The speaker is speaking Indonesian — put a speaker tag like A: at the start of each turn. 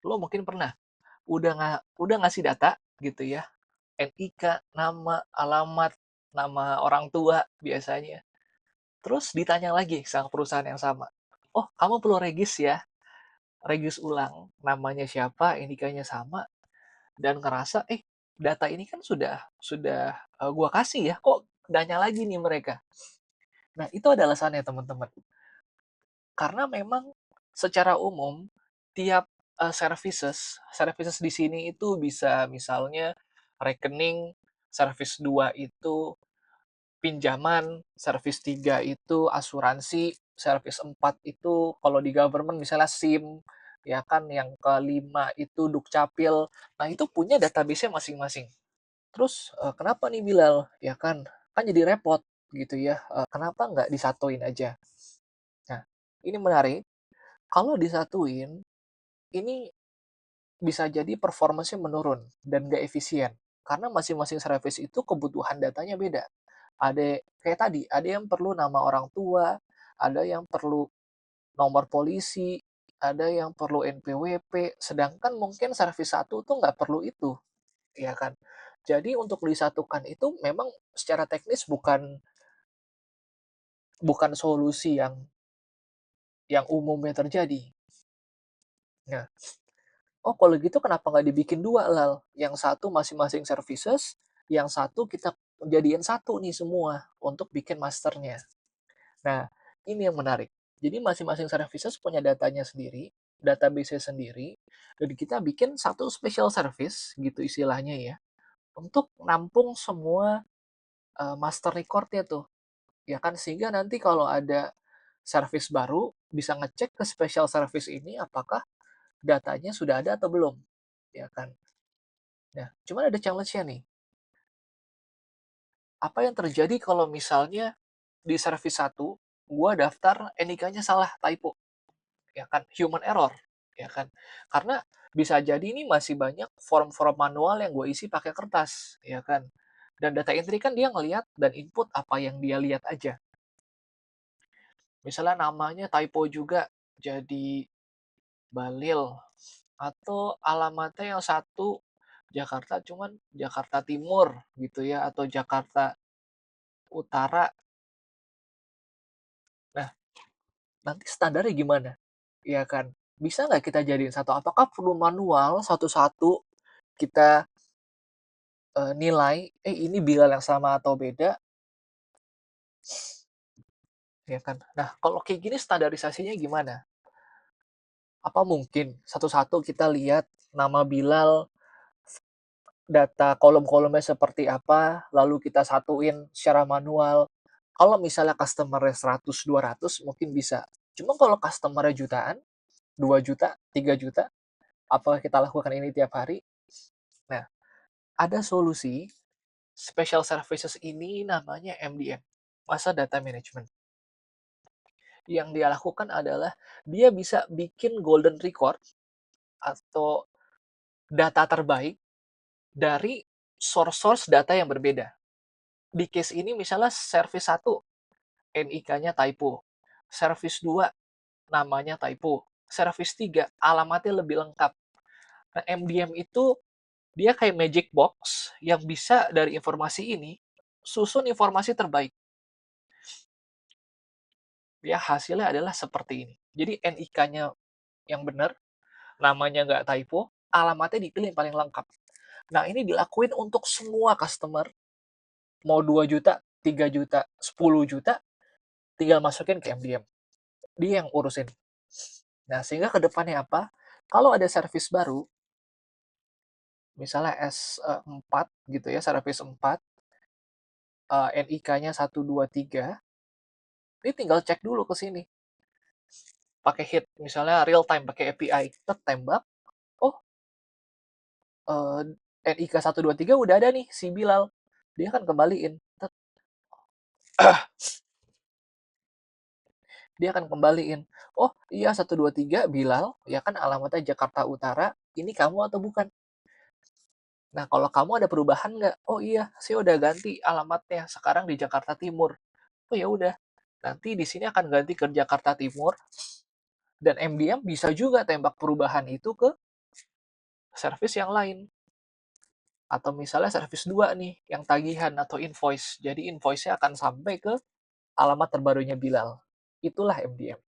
A: lo mungkin pernah udah ngasih data gitu ya, NIK, nama, alamat, nama orang tua biasanya. Terus ditanya lagi sama perusahaan yang sama, "Oh, kamu perlu regis ya?" Regis ulang, namanya siapa, NIK-nya sama, dan ngerasa, data ini kan sudah gua kasih ya, kok nanya lagi nih mereka. Nah, itu ada alasannya teman-teman. Karena memang secara umum tiap services di sini itu bisa misalnya rekening, service 2 itu pinjaman, service 3 itu asuransi, service 4 itu kalau di government misalnya SIM, ya kan, yang kelima itu Dukcapil. Nah, itu punya database-nya masing-masing. Terus, kenapa nih Bilal? Ya kan, kan jadi repot gitu ya, kenapa nggak disatuin aja? Nah, ini menarik, kalau disatuin, ini bisa jadi performance-nya menurun dan nggak efisien. Karena masing-masing service itu kebutuhan datanya beda. Ada kayak tadi, ada yang perlu nama orang tua, ada yang perlu nomor polisi, ada yang perlu NPWP, sedangkan mungkin service satu tuh nggak perlu itu, ya kan? Jadi untuk disatukan itu memang secara teknis bukan bukan solusi yang umumnya terjadi. Nah, oh kalau gitu kenapa nggak dibikin dua, Lal? Yang satu masing-masing services, yang satu kita jadiin satu nih semua untuk bikin masternya. Nah, ini yang menarik. Jadi masing-masing services punya datanya sendiri, database sendiri, dan kita bikin satu special service, gitu istilahnya ya, untuk nampung semua master record-nya tuh. Ya kan, sehingga nanti kalau ada service baru, bisa ngecek ke special service ini apakah datanya sudah ada atau belum. Ya kan. Nah, cuman ada challenge-nya nih. Apa yang terjadi kalau misalnya di service satu, gua daftar NIK-nya salah, typo. Ya kan, human error, ya kan. Karena bisa jadi ini masih banyak form-form manual yang gue isi pakai kertas, ya kan. Dan data entry kan dia ngelihat dan input apa yang dia lihat aja. Misalnya namanya typo juga, jadi Balil, atau alamatnya yang satu Jakarta cuman Jakarta Timur gitu ya, atau Jakarta Utara. Nah, nanti standarnya gimana? Ya kan? Bisa nggak kita jadiin satu? Apakah perlu manual satu-satu kita nilai, ini Bilal yang sama atau beda, ya kan? Nah, kalau kayak gini standarisasinya gimana? Apa mungkin satu-satu kita lihat nama Bilal, data kolom-kolomnya seperti apa, lalu kita satuin secara manual. Kalau misalnya customer-nya 100, 200 mungkin bisa. Cuma kalau customer-nya jutaan, 2 juta, 3 juta, apakah kita lakukan ini tiap hari? Nah, ada solusi special services ini namanya MDM, Masa Data Management. Yang dia lakukan adalah dia bisa bikin golden record atau data terbaik dari source-source data yang berbeda. Di case ini misalnya service 1, NIK-nya typo. Service 2, namanya typo. Service 3, alamatnya lebih lengkap. Nah, MDM itu dia kayak magic box yang bisa dari informasi ini susun informasi terbaik. Ya, hasilnya adalah seperti ini. Jadi NIK-nya yang benar, namanya nggak typo, alamatnya dipilih yang paling lengkap. Nah, ini dilakuin untuk semua customer, mau 2 juta, 3 juta, 10 juta, tinggal masukin ke MDM. Dia yang urusin. Nah, sehingga ke depannya apa? Kalau ada service baru, misalnya S4 gitu ya, service 4, NIK-nya 1, 2, 3, ini tinggal cek dulu ke sini. Pakai hit, misalnya real time, pakai API, tembak, oh NIK 1, 2, 3 udah ada nih si Bilal. Dia kan kembaliin. Dia akan kembaliin. Oh iya 1, 2, 3 Bilal, ya kan alamatnya Jakarta Utara, ini kamu atau bukan? Nah kalau kamu ada perubahan nggak? Oh iya, saya udah ganti alamatnya, sekarang di Jakarta Timur. Oh ya udah, nanti di sini akan ganti ke Jakarta Timur, dan MDM bisa juga tembak perubahan itu ke servis yang lain. Atau misalnya servis 2 nih, yang tagihan atau invoice. Jadi invoice-nya akan sampai ke alamat terbarunya Bilal. Itulah MDM.